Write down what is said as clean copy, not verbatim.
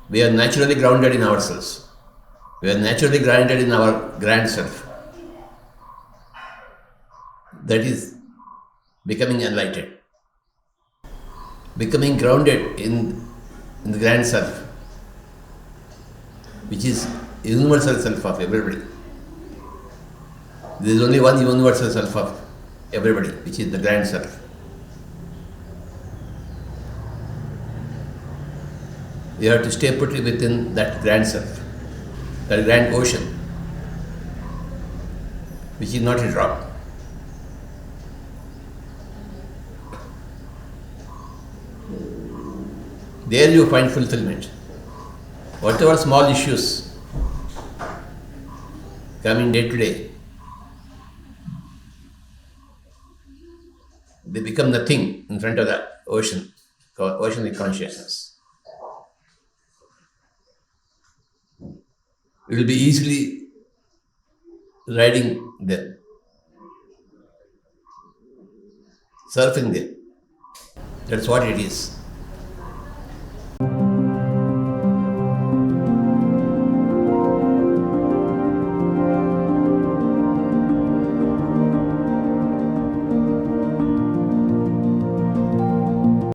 We are naturally grounded in ourselves. We are naturally grounded in our grand self. That is becoming enlightened. Becoming grounded in the grand self, which is universal self of everybody. There is only one universal self of everybody, which is the grand self. You have to stay put within that grand self, that grand ocean, which is not a drop. There you find fulfillment. Whatever small issues come in day to day, they become nothing in front of the oceanic consciousness. You will be easily riding them, surfing them. That's what it is.